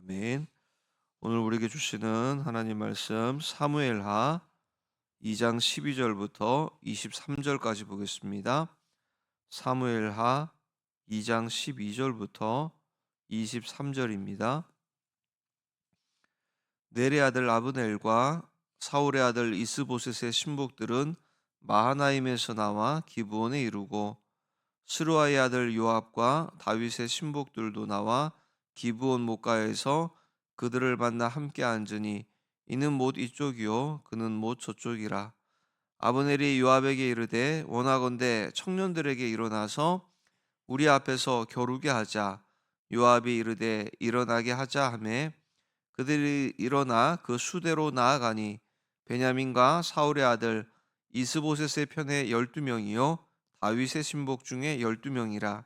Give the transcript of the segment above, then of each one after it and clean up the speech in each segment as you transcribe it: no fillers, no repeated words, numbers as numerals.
아멘. 오늘 우리에게 주시는 하나님 말씀 사무엘하 2장 12절부터 23절까지 보겠습니다. 사무엘하 2장 12절부터 23절입니다. 넬의 아들 아브넬과 사울의 아들 이스보셋의 신복들은 마하나임에서 나와 기브온에 이르고 스루아의 아들 요압과 다윗의 신복들도 나와 기브온 못가에서 그들을 만나 함께 앉으니 이는 못 이쪽이요 그는 못 저쪽이라. 아브넬이 요압에게 이르되 원하건대 청년들에게 일어나서 우리 앞에서 겨루게 하자. 요압이 이르되 일어나게 하자 하매 그들이 일어나 그 수대로 나아가니 베냐민과 사울의 아들 이스보셋의 편에 12명이요 다윗의 신복 중에 12명이라.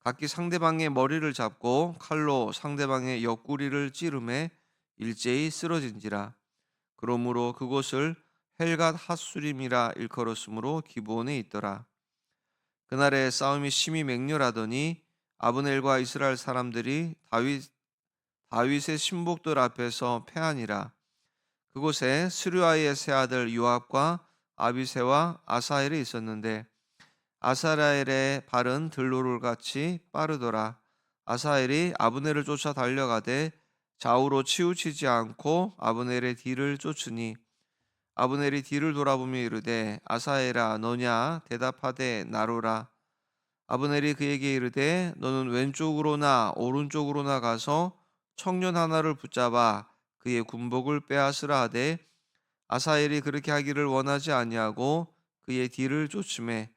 각기 상대방의 머리를 잡고 칼로 상대방의 옆구리를 찌르매 일제히 쓰러진지라. 그러므로 그곳을 헬갓 핫수림이라 일컬었으므로 기브온에 있더라. 그날에 싸움이 심히 맹렬하더니 아브넬과 이스라엘 사람들이 다윗의 신복들 앞에서 패하니라. 그곳에 스류아의 세 아들 요압과 아비새와 아사엘이 있었는데 아사엘의 발은 들로를 같이 빠르더라. 아사엘이 아브넬을 쫓아 달려가되 좌우로 치우치지 않고 아브넬의 뒤를 쫓으니 아브넬이 뒤를 돌아보며 이르되 아사엘아 너냐 대답하되 나로라. 아브넬이 그에게 이르되 너는 왼쪽으로나 오른쪽으로나 가서 청년 하나를 붙잡아 그의 군복을 빼앗으라 하되 아사엘이 그렇게 하기를 원하지 아니하고 그의 뒤를 쫓음에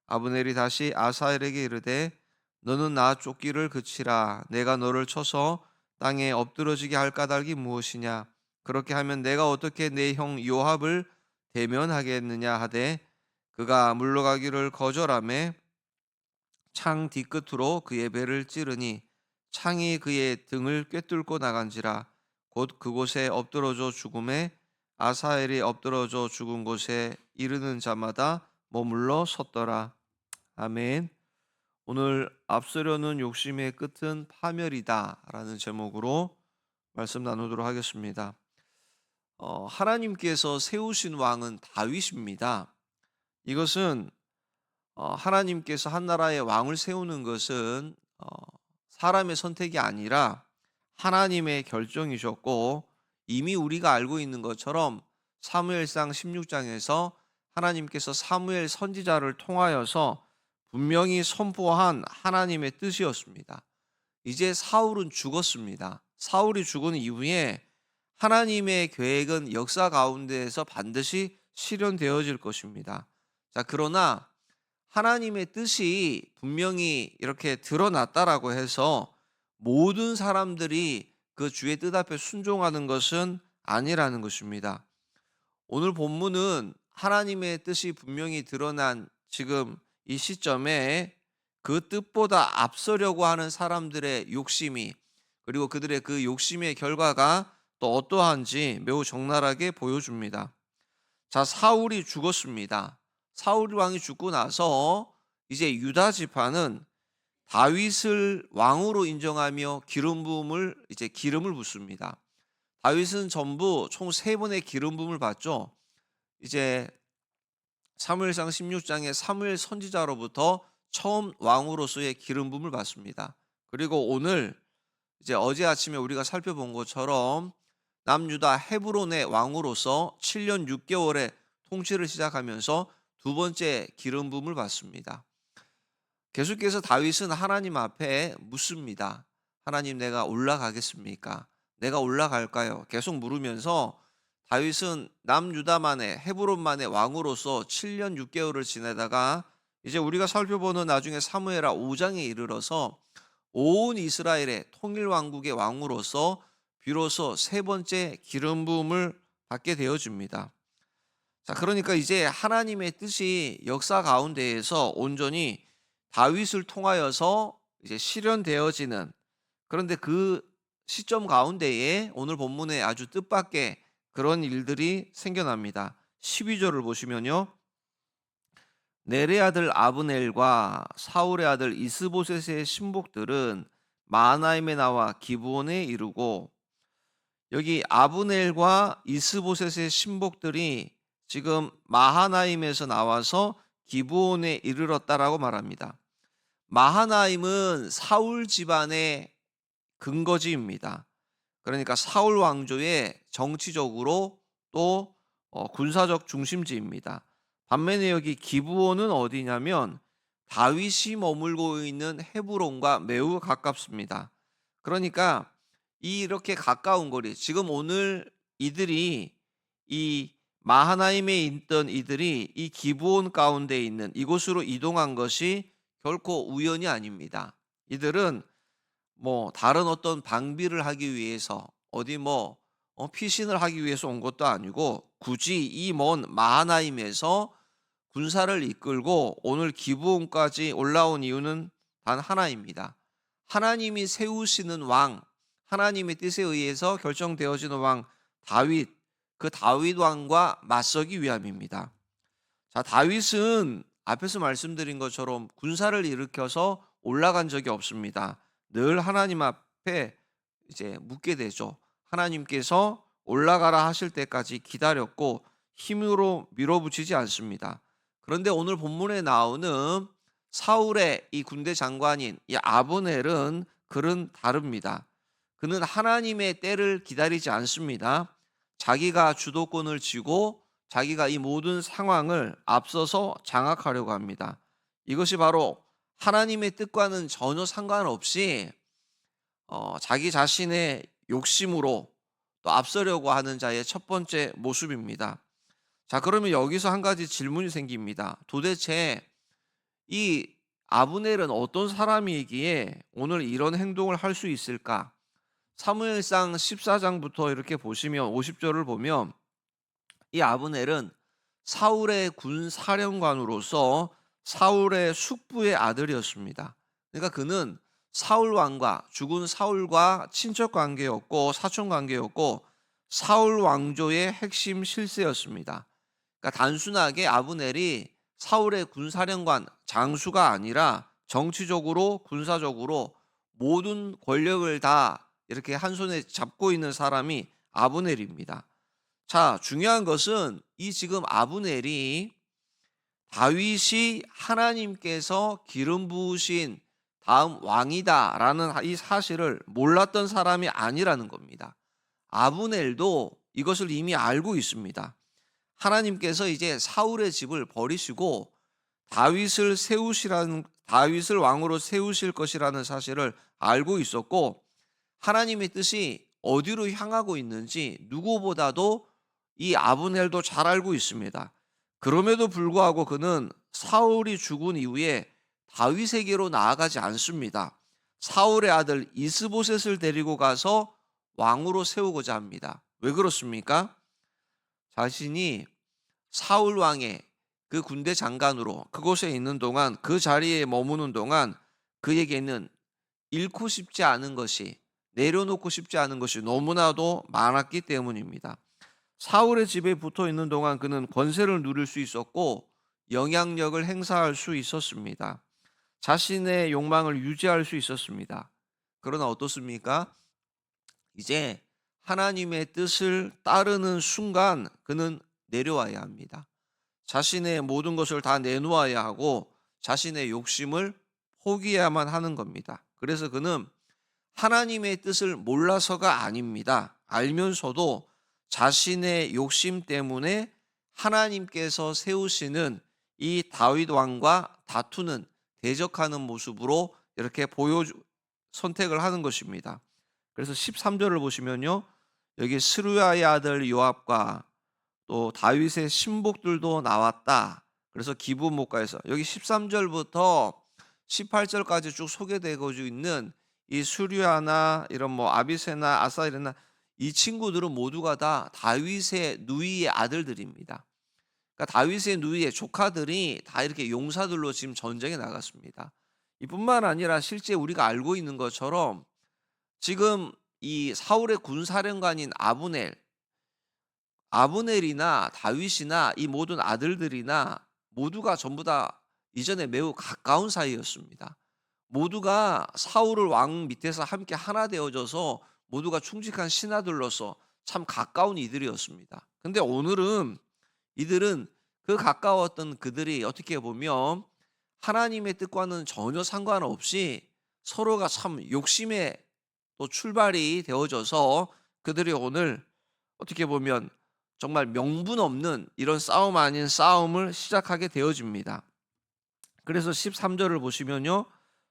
아브넬이 다시 아사엘에게 이르되 너는 나 쫓기를 그치라. 내가 너를 쳐서 땅에 엎드러지게 할 까닭이 무엇이냐. 그렇게 하면 내가 어떻게 내 형 요압을 대면하겠느냐 하되 그가 물러가기를 거절하매 창 뒤끝으로 그의 배를 찌르니 창이 그의 등을 꿰뚫고 나간지라. 곧 그곳에 엎드러져 죽음에 아사엘이 엎드러져 죽은 곳에 이르는 자마다 머물러 섰더라. 아멘. 오늘 앞서려는 욕심의 끝은 파멸이다 라는 제목으로 말씀 나누도록 하겠습니다. 하나님께서 세우신 왕은 다윗입니다. 이것은 하나님께서 한 나라의 왕을 세우는 것은 사람의 선택이 아니라 하나님의 결정이셨고 이미 우리가 알고 있는 것처럼 사무엘상 16장에서 하나님께서 사무엘 선지자를 통하여서 분명히 선포한 하나님의 뜻이었습니다. 이제 사울은 죽었습니다. 사울이 죽은 이후에 하나님의 계획은 역사 가운데에서 반드시 실현되어질 것입니다. 자, 그러나 하나님의 뜻이 분명히 이렇게 드러났다라고 해서 모든 사람들이 그 주의 뜻 앞에 순종하는 것은 아니라는 것입니다. 오늘 본문은 하나님의 뜻이 분명히 드러난 지금 이 시점에 그 뜻보다 앞서려고 하는 사람들의 욕심이 그리고 그들의 그 욕심의 결과가 또 어떠한지 매우 적나라하게 보여줍니다. 자, 사울이 죽었습니다. 사울 왕이 죽고 나서 이제 유다 지파는 다윗을 왕으로 인정하며 기름을 붓습니다. 다윗은 전부 총 3번의 기름 부음을 받죠. 이제 사무엘상 16장에 사무엘 선지자로부터 처음 왕으로서의 기름 부음을 받습니다. 그리고 오늘 이제 어제 아침에 우리가 살펴본 것처럼 남유다 헤브론의 왕으로서 7년 6개월의 통치를 시작하면서 두 번째 기름 부음을 받습니다. 계속해서 다윗은 하나님 앞에 묻습니다. 하나님, 내가 올라가겠습니까? 내가 올라갈까요? 계속 물으면서 다윗은 남유다만의 헤브론만의 왕으로서 7년 6개월을 지내다가 이제 우리가 살펴보는 나중에 사무엘하 5장에 이르러서 온 이스라엘의 통일 왕국의 왕으로서 비로소 세 번째 기름 부음을 받게 되어집니다. 자, 그러니까 이제 하나님의 뜻이 역사 가운데에서 온전히 다윗을 통하여서 이제 실현되어지는, 그런데 그 시점 가운데에 오늘 본문에 아주 뜻밖의 그런 일들이 생겨납니다. 12절을 보시면요. 넬의 아들 아브넬과 사울의 아들 이스보셋의 신복들은 마하나임에 나와 기브온에 이르고, 여기 아브넬과 이스보셋의 신복들이 지금 마하나임에서 나와서 기브온에 이르렀다라고 말합니다. 마하나임은 사울 집안의 근거지입니다. 그러니까 사울 왕조의 정치적으로 또 군사적 중심지입니다. 반면에 여기 기브온은 어디냐면 다윗이 머물고 있는 헤브론과 매우 가깝습니다. 그러니까 이렇게 가까운 거리, 지금 오늘 이들이 이 마하나임에 있던 이들이 이 기브온 가운데 있는 이곳으로 이동한 것이 결코 우연이 아닙니다. 이들은 뭐 다른 어떤 방비를 하기 위해서 어디 뭐 피신을 하기 위해서 온 것도 아니고 굳이 이 먼 마하나임에서 군사를 이끌고 오늘 기브온까지 올라온 이유는 단 하나입니다. 하나님이 세우시는 왕, 하나님의 뜻에 의해서 결정되어지는 왕 다윗, 그 다윗 왕과 맞서기 위함입니다. 자, 다윗은 앞에서 말씀드린 것처럼 군사를 일으켜서 올라간 적이 없습니다. 늘 하나님 앞에 이제 묻게 되죠. 하나님께서 올라가라 하실 때까지 기다렸고 힘으로 밀어붙이지 않습니다. 그런데 오늘 본문에 나오는 사울의 이 군대 장관인 이 아브넬은 그는 다릅니다. 그는 하나님의 때를 기다리지 않습니다. 자기가 주도권을 쥐고 자기가 이 모든 상황을 앞서서 장악하려고 합니다. 이것이 바로 하나님의 뜻과는 전혀 상관없이 자기 자신의 욕심으로 또 앞서려고 하는 자의 첫 번째 모습입니다. 자, 그러면 여기서 한 가지 질문이 생깁니다. 도대체 이 아브넬은 어떤 사람이기에 오늘 이런 행동을 할 수 있을까? 사무엘상 14장부터 이렇게 보시면 50절을 보면 이 아브넬은 사울의 군 사령관으로서 사울의 숙부의 아들이었습니다. 그러니까 그는 사울 왕과 죽은 사울과 친척 관계였고 사촌 관계였고 사울 왕조의 핵심 실세였습니다. 그러니까 단순하게 아브넬이 사울의 군사령관 장수가 아니라 정치적으로 군사적으로 모든 권력을 다 이렇게 한 손에 잡고 있는 사람이 아브넬입니다. 자, 중요한 것은 이 지금 아브넬이 다윗이 하나님께서 기름 부으신 다음 왕이다라는 이 사실을 몰랐던 사람이 아니라는 겁니다. 아브넬도 이것을 이미 알고 있습니다. 하나님께서 이제 사울의 집을 버리시고 다윗을 왕으로 세우실 것이라는 사실을 알고 있었고, 하나님의 뜻이 어디로 향하고 있는지 누구보다도 이 아브넬도 잘 알고 있습니다. 그럼에도 불구하고 그는 사울이 죽은 이후에 다윗에게로 나아가지 않습니다. 사울의 아들 이스보셋을 데리고 가서 왕으로 세우고자 합니다. 왜 그렇습니까? 자신이 사울 왕의 그 군대 장관으로 그곳에 있는 동안, 그 자리에 머무는 동안 그에게는 잃고 싶지 않은 것이, 내려놓고 싶지 않은 것이 너무나도 많았기 때문입니다. 사울의 집에 붙어 있는 동안 그는 권세를 누릴 수 있었고 영향력을 행사할 수 있었습니다. 자신의 욕망을 유지할 수 있었습니다. 그러나 어떻습니까? 이제 하나님의 뜻을 따르는 순간 그는 내려와야 합니다. 자신의 모든 것을 다 내놓아야 하고 자신의 욕심을 포기해야만 하는 겁니다. 그래서 그는 하나님의 뜻을 몰라서가 아닙니다. 알면서도 자신의 욕심 때문에 하나님께서 세우시는 이 다윗 왕과 다투는, 대적하는 모습으로 이렇게 선택을 하는 것입니다. 그래서 13절을 보시면요, 여기 스루야의 아들 요압과 또 다윗의 신복들도 나왔다. 그래서 기브못가에서 여기 13절부터 18절까지 쭉 소개되고 있는 이 수류아나 이런 뭐 아비세나 아사일이나 이 친구들은 모두가 다 다윗의 누이의 아들들입니다. 그러니까 다윗의 누이의 조카들이 다 이렇게 용사들로 지금 전쟁에 나갔습니다. 이뿐만 아니라 실제 우리가 알고 있는 것처럼 지금 이 사울의 군사령관인 아브넬이나 다윗이나 이 모든 아들들이나 모두가 전부 다 이전에 매우 가까운 사이였습니다. 모두가 사울을 왕 밑에서 함께 하나 되어져서 모두가 충직한 신하들로서 참 가까운 이들이었습니다. 근데 오늘은 이들은 그 가까웠던 그들이 어떻게 보면 하나님의 뜻과는 전혀 상관없이 서로가 참 욕심에 또 출발이 되어져서 그들이 오늘 어떻게 보면 정말 명분 없는 이런 싸움 아닌 싸움을 시작하게 되어집니다. 그래서 13절을 보시면요.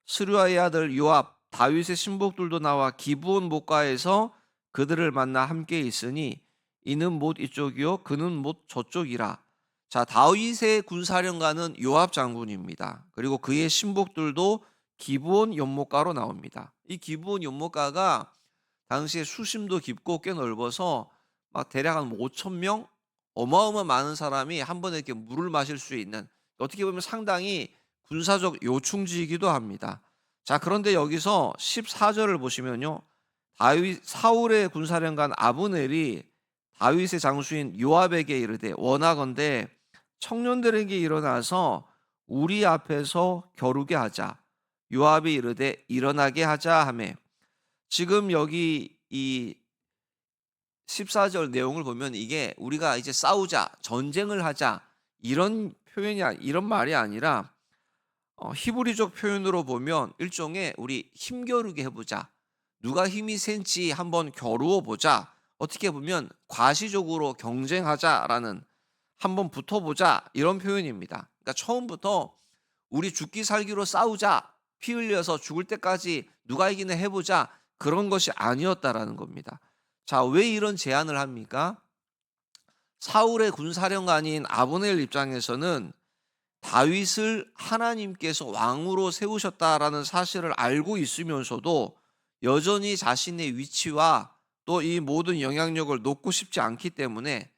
스루야의 아들 요압, 다윗의 신복들도 나와 기브온 목가에서 그들을 만나 함께 있으니 이는 못 이쪽이요 그는 못 저쪽이라. 자, 다윗의 군사령관은 요압 장군입니다. 그리고 그의 신복들도 기브온 연못가로 나옵니다. 이 기브온 연못가가 당시에 수심도 깊고 꽤 넓어서 막 대략 한 5천 명, 어마어마 많은 사람이 한 번에 이렇게 물을 마실 수 있는, 어떻게 보면 상당히 군사적 요충지이기도 합니다. 자, 그런데 여기서 14절을 보시면요. 사울의 군사령관 아브넬이 다윗의 장수인 요압에게 이르되 원하건대 청년들에게 일어나서 우리 앞에서 겨루게 하자. 요압이 이르되 일어나게 하자 하매, 지금 여기 이 14절 내용을 보면 이게 우리가 이제 싸우자, 전쟁을 하자 이런 이런 말이 아니라 히브리적 표현으로 보면 일종의 우리 힘겨루게 해보자, 누가 힘이 센지 한번 겨루어 보자, 어떻게 보면 과시적으로 경쟁하자라는, 한번 붙어보자 이런 표현입니다. 그러니까 처음부터 우리 죽기 살기로 싸우자, 피 흘려서 죽을 때까지 누가 이기나 해보자, 그런 것이 아니었다라는 겁니다. 자, 왜 이런 제안을 합니까? 사울의 군사령관인 아브넬 입장에서는 다윗을 하나님께서 왕으로 세우셨다라는 사실을 알고 있으면서도 여전히 자신의 위치와 또 이 모든 영향력을 놓고 싶지 않기 때문에,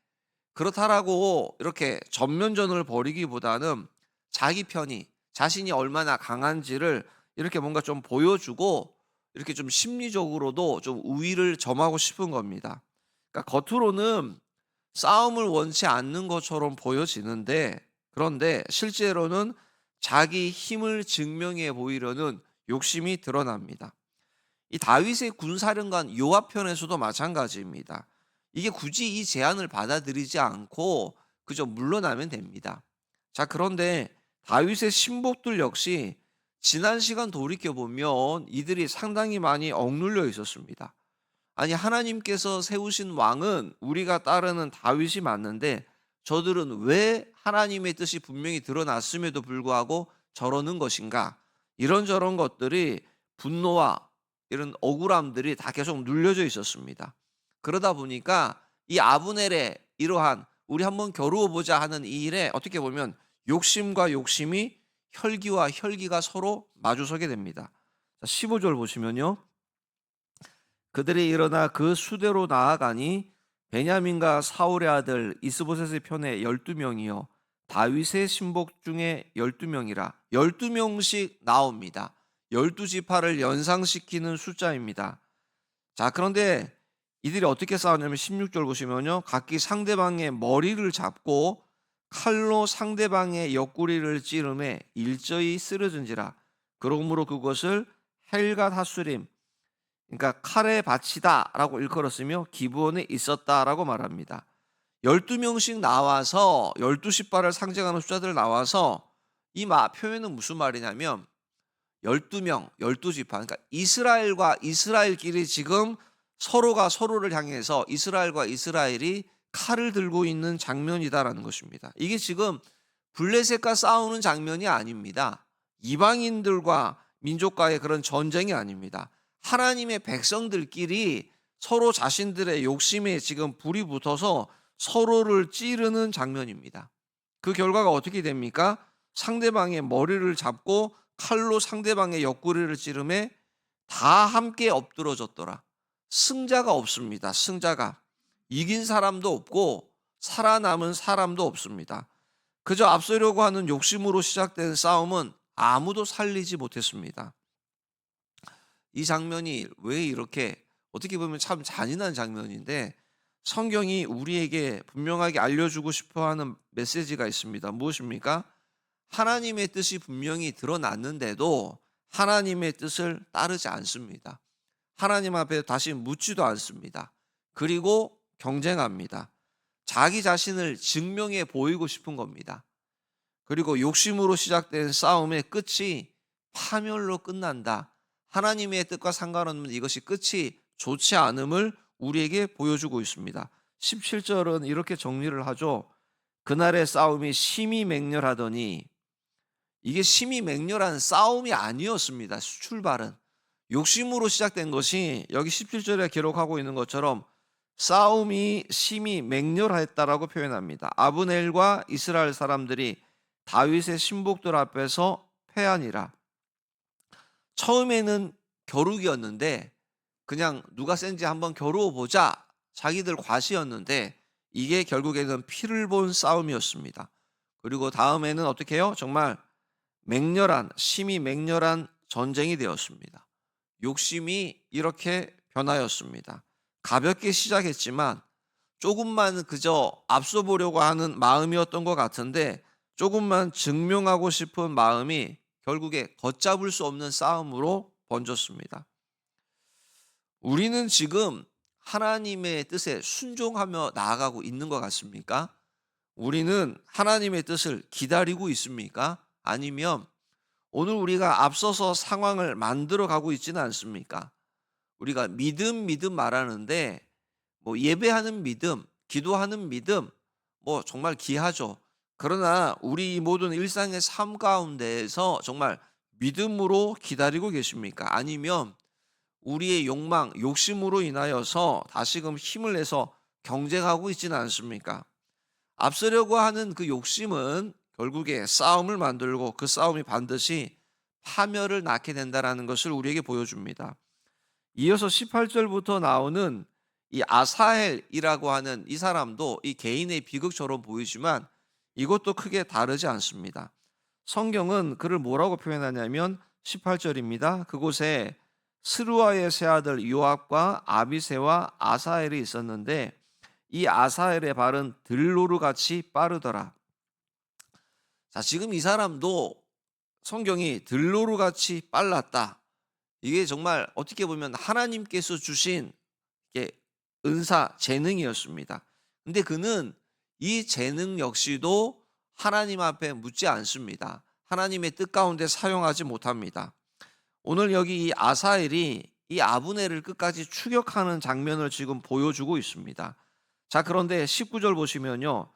그렇다라고 이렇게 전면전을 벌이기보다는 자기 편이, 자신이 얼마나 강한지를 이렇게 뭔가 좀 보여주고 이렇게 좀 심리적으로도 좀 우위를 점하고 싶은 겁니다. 그러니까 겉으로는 싸움을 원치 않는 것처럼 보여지는데, 그런데 실제로는 자기 힘을 증명해 보이려는 욕심이 드러납니다. 이 다윗의 군사령관 요압 편에서도 마찬가지입니다. 이게 굳이 이 제안을 받아들이지 않고 그저 물러나면 됩니다. 자, 그런데 다윗의 신복들 역시 지난 시간 돌이켜 보면 이들이 상당히 많이 억눌려 있었습니다. 아니, 하나님께서 세우신 왕은 우리가 따르는 다윗이 맞는데 저들은 왜 하나님의 뜻이 분명히 드러났음에도 불구하고 저러는 것인가? 이런저런 것들이, 분노와 이런 억울함들이 다 계속 눌려져 있었습니다. 그러다 보니까 이 아브넬의 이러한 우리 한번 겨루어 보자 하는 이 일에 어떻게 보면 욕심과 욕심이, 혈기와 혈기가 서로 마주서게 됩니다. 15절 보시면요. 그들이 일어나 그 수대로 나아가니 베냐민과 사울의 아들 이스보셋의 편에 12명이요 다윗의 신복 중에 12명이라. 12명씩 나옵니다. 12지파를 연상시키는 숫자입니다. 자, 그런데 이들이 어떻게 싸우냐면 16절 보시면요. 각기 상대방의 머리를 잡고 칼로 상대방의 옆구리를 찌르매 일저히 쓰러진지라. 그러므로 그것을 헬갓 하수림, 그러니까 칼의 밭이다라고 일컬었으며 기브온에 있었다라고 말합니다. 12명씩 나와서 12시발을 상징하는 숫자들 나와서 이 표현은 무슨 말이냐면 12명, 12지파, 그러니까 이스라엘과 이스라엘끼리 지금 서로가 서로를 향해서 이스라엘과 이스라엘이 칼을 들고 있는 장면이다라는 것입니다. 이게 지금 블레셋과 싸우는 장면이 아닙니다. 이방인들과 민족과의 그런 전쟁이 아닙니다. 하나님의 백성들끼리 서로 자신들의 욕심에 지금 불이 붙어서 서로를 찌르는 장면입니다. 그 결과가 어떻게 됩니까? 상대방의 머리를 잡고 칼로 상대방의 옆구리를 찌르매 다 함께 엎드러졌더라. 승자가 없습니다. 승자가. 이긴 사람도 없고 살아남은 사람도 없습니다. 그저 앞서려고 하는 욕심으로 시작된 싸움은 아무도 살리지 못했습니다. 이 장면이 왜 이렇게 어떻게 보면 참 잔인한 장면인데, 성경이 우리에게 분명하게 알려주고 싶어하는 메시지가 있습니다. 무엇입니까? 하나님의 뜻이 분명히 드러났는데도 하나님의 뜻을 따르지 않습니다. 하나님 앞에 다시 묻지도 않습니다. 그리고 경쟁합니다. 자기 자신을 증명해 보이고 싶은 겁니다. 그리고 욕심으로 시작된 싸움의 끝이 파멸로 끝난다. 하나님의 뜻과 상관없는 이것이 끝이 좋지 않음을 우리에게 보여주고 있습니다. 17절은 이렇게 정리를 하죠. 그날의 싸움이 심히 맹렬하더니, 이게 심히 맹렬한 싸움이 아니었습니다. 출발은 욕심으로 시작된 것이 여기 17절에 기록하고 있는 것처럼 싸움이 심히 맹렬했다라고 표현합니다. 아브넬과 이스라엘 사람들이 다윗의 신복들 앞에서 패하니라. 처음에는 겨루기였는데 그냥 누가 센지 한번 겨루어 보자, 자기들 과시였는데 이게 결국에는 피를 본 싸움이었습니다. 그리고 다음에는 어떻게 해요? 정말 맹렬한, 심히 맹렬한 전쟁이 되었습니다. 욕심이 이렇게 변하였습니다. 가볍게 시작했지만 조금만 그저 앞서 보려고 하는 마음이었던 것 같은데, 조금만 증명하고 싶은 마음이 결국에 걷잡을 수 없는 싸움으로 번졌습니다. 우리는 지금 하나님의 뜻에 순종하며 나아가고 있는 것 같습니까? 우리는 하나님의 뜻을 기다리고 있습니까? 아니면 오늘 우리가 앞서서 상황을 만들어 가고 있지는 않습니까? 우리가 믿음 말하는데 뭐 예배하는 믿음, 기도하는 믿음, 뭐 정말 귀하죠. 그러나 우리 모든 일상의 삶 가운데에서 정말 믿음으로 기다리고 계십니까? 아니면 우리의 욕망, 욕심으로 인하여서 다시금 힘을 내서 경쟁하고 있지는 않습니까? 앞서려고 하는 그 욕심은 결국에 싸움을 만들고 그 싸움이 반드시 파멸을 낳게 된다는 것을 우리에게 보여줍니다. 이어서 18절부터 나오는 이 아사헬이라고 하는 이 사람도 이 개인의 비극처럼 보이지만 이것도 크게 다르지 않습니다. 성경은 그를 뭐라고 표현하냐면 18절입니다. 그곳에 스루아의 세 아들 요압과 아비새와 아사헬이 있었는데 이 아사헬의 발은 들노루같이 빠르더라. 자, 지금 이 사람도 성경이 들노루같이 빨랐다. 이게 정말 어떻게 보면 하나님께서 주신 은사, 재능이었습니다. 근데 그는 이 재능 역시도 하나님 앞에 묻지 않습니다. 하나님의 뜻 가운데 사용하지 못합니다. 오늘 여기 이 아사엘이 이 아브넬을 끝까지 추격하는 장면을 지금 보여주고 있습니다. 자, 그런데 19절 보시면요.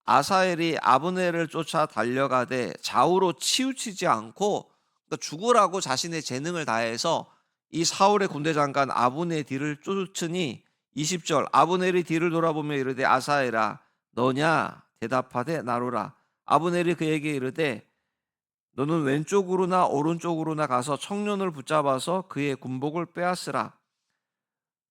아사엘이 아브넬을 쫓아 달려가되 좌우로 치우치지 않고, 그러니까 죽으라고 자신의 재능을 다해서 이 사울의 군대 장관 아브넬 뒤를 쫓으니 20절 아브넬이 뒤를 돌아보며 이르되 아사엘아 너냐 대답하되 나로라. 아브넬이 그에게 이르되 너는 왼쪽으로나 오른쪽으로나 가서 청년을 붙잡아서 그의 군복을 빼앗으라.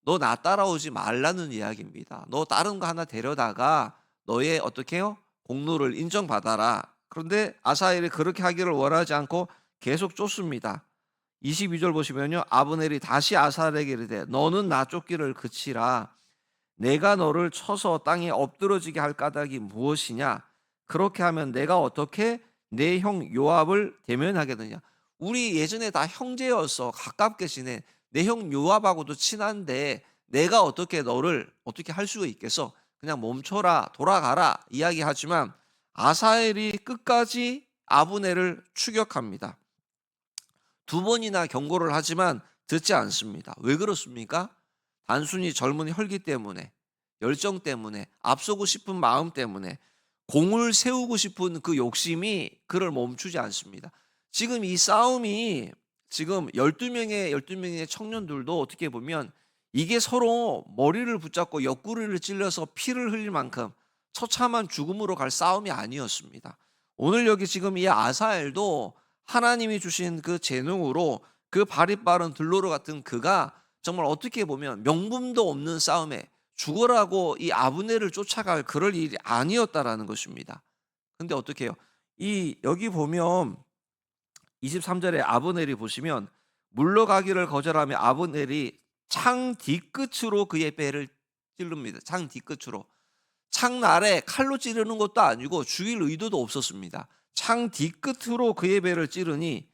너 나 따라오지 말라는 이야기입니다. 너 다른 거 하나 데려다가 너의 어떻게 해요? 공로를 인정받아라. 그런데 아사엘이 그렇게 하기를 원하지 않고 계속 쫓습니다. 22절 보시면요. 아브넬이 다시 아사엘에게 이르되 너는 나 쫓기를 그치라. 내가 너를 쳐서 땅에 엎드러지게 할 까닭이 무엇이냐? 그렇게 하면 내가 어떻게 내 형 요압을 대면하겠느냐? 우리 예전에 다 형제였어. 가깝게 지내. 내 형 요압하고도 친한데 내가 어떻게 너를 어떻게 할 수가 있겠어? 그냥 멈춰라, 돌아가라 이야기하지만 아사엘이 끝까지 아브넬을 추격합니다. 두 번이나 경고를 하지만 듣지 않습니다. 왜 그렇습니까? 단순히 젊은 혈기 때문에, 열정 때문에, 앞서고 싶은 마음 때문에, 공을 세우고 싶은 그 욕심이 그를 멈추지 않습니다. 지금 이 싸움이 지금 12명의 청년들도 어떻게 보면 이게 서로 머리를 붙잡고 옆구리를 찔려서 피를 흘릴 만큼 처참한 죽음으로 갈 싸움이 아니었습니다. 오늘 여기 지금 이 아사엘도 하나님이 주신 그 재능으로 그 발이 빠른 들로르 같은 그가 정말 어떻게 보면 명분도 없는 싸움에 죽어라고 이 아브넬을 쫓아갈 그럴 일이 아니었다라는 것입니다. 근데 어떻게 해요? 이 여기 보면 23절에 아브넬이 보시면 물러가기를 거절하며 아브넬이 창 뒤끝으로 그의 배를 찌릅니다. 창 뒤끝으로. 창 아래 칼로 찌르는 것도 아니고 죽일 의도도 없었습니다. 창 뒤끝으로 그의 배를 찌르니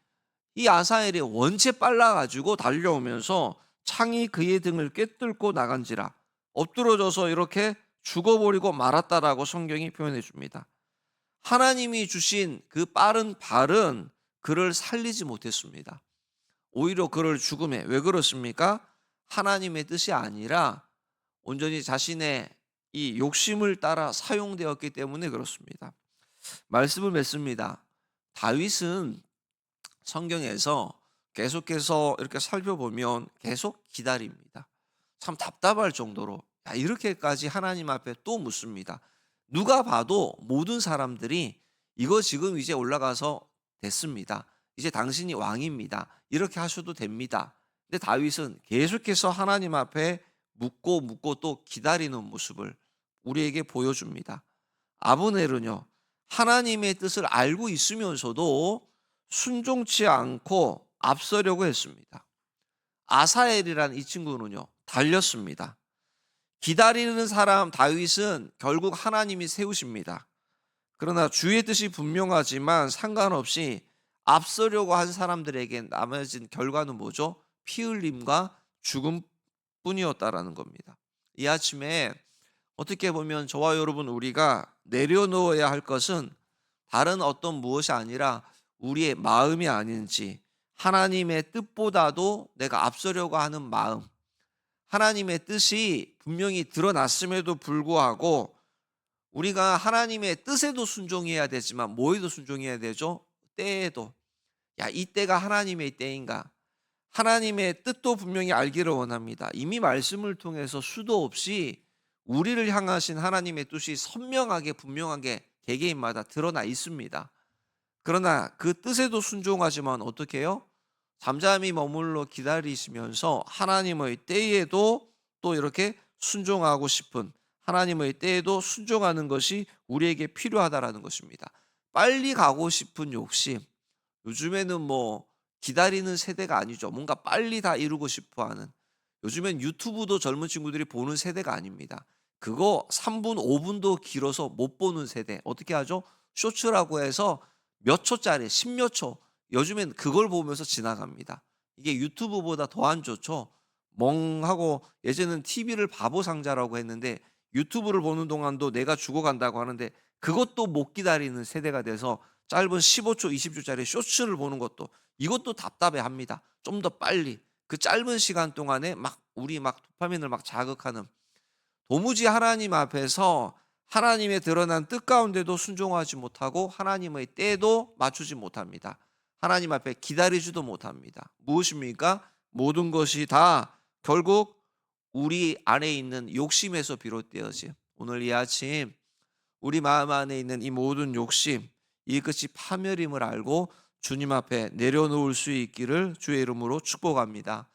이 아사엘이 원체 빨라 가지고 달려오면서 창이 그의 등을 꿰뚫고 나간지라 엎드러져서 이렇게 죽어버리고 말았다라고 성경이 표현해 줍니다. 하나님이 주신 그 빠른 발은 그를 살리지 못했습니다. 오히려 그를 죽음에, 왜 그렇습니까? 하나님의 뜻이 아니라 온전히 자신의 이 욕심을 따라 사용되었기 때문에 그렇습니다. 말씀을 맺습니다. 다윗은 성경에서 계속해서 이렇게 살펴보면 계속 기다립니다. 참 답답할 정도로 이렇게까지 하나님 앞에 또 묻습니다. 누가 봐도 모든 사람들이 이거 지금 이제 올라가서 됐습니다. 이제 당신이 왕입니다. 이렇게 하셔도 됩니다. 근데 다윗은 계속해서 하나님 앞에 묻고 또 기다리는 모습을 우리에게 보여줍니다. 아브넬은요, 하나님의 뜻을 알고 있으면서도 순종치 않고 앞서려고 했습니다. 아사엘이란 이 친구는요, 달렸습니다. 기다리는 사람 다윗은 결국 하나님이 세우십니다. 그러나 주의 뜻이 분명하지만 상관없이 앞서려고 한 사람들에게 남아진 결과는 뭐죠? 피 흘림과 죽음뿐이었다라는 겁니다. 이 아침에 어떻게 보면 저와 여러분 우리가 내려놓아야 할 것은 다른 어떤 무엇이 아니라 우리의 마음이 아닌지, 하나님의 뜻보다도 내가 앞서려고 하는 마음, 하나님의 뜻이 분명히 드러났음에도 불구하고 우리가 하나님의 뜻에도 순종해야 되지만 뭐에도 순종해야 되죠? 때에도. 이 때가 하나님의 때인가? 하나님의 뜻도 분명히 알기를 원합니다. 이미 말씀을 통해서 수도 없이 우리를 향하신 하나님의 뜻이 선명하게 분명하게 개개인마다 드러나 있습니다. 그러나 그 뜻에도 순종하지만 어떻게 해요? 잠잠히 머물러 기다리시면서 하나님의 때에도 또 이렇게 순종하고 싶은, 하나님의 때에도 순종하는 것이 우리에게 필요하다라는 것입니다. 빨리 가고 싶은 욕심. 요즘에는 뭐 기다리는 세대가 아니죠. 뭔가 빨리 다 이루고 싶어 하는. 요즘엔 유튜브도 젊은 친구들이 보는 세대가 아닙니다. 그거 3분, 5분도 길어서 못 보는 세대. 어떻게 하죠? 쇼츠라고 해서 몇 초짜리, 10몇 초. 요즘엔 그걸 보면서 지나갑니다. 이게 유튜브보다 더 안 좋죠. 멍하고 예전에는 TV를 바보 상자라고 했는데 유튜브를 보는 동안도 내가 죽어간다고 하는데 그것도 못 기다리는 세대가 돼서 짧은 15초, 20초짜리 쇼츠를 보는 것도 이것도 답답해합니다. 좀 더 빨리 그 짧은 시간 동안에 우리 도파민을 자극하는, 도무지 하나님 앞에서 하나님의 드러난 뜻 가운데도 순종하지 못하고 하나님의 때도 맞추지 못합니다. 하나님 앞에 기다리지도 못합니다. 무엇입니까? 모든 것이 다 결국 우리 안에 있는 욕심에서 비롯되어진, 오늘 이 아침 우리 마음 안에 있는 이 모든 욕심, 이것이 파멸임을 알고 주님 앞에 내려놓을 수 있기를 주의 이름으로 축복합니다.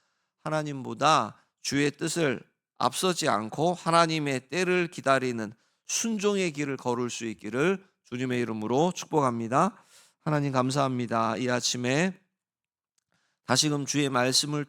하나님보다 주의 뜻을 앞서지 않고 하나님의 때를 기다리는 순종의 길을 걸을 수 있기를 주님의 이름으로 축복합니다. 하나님 감사합니다. 이 아침에 다시금 주의 말씀을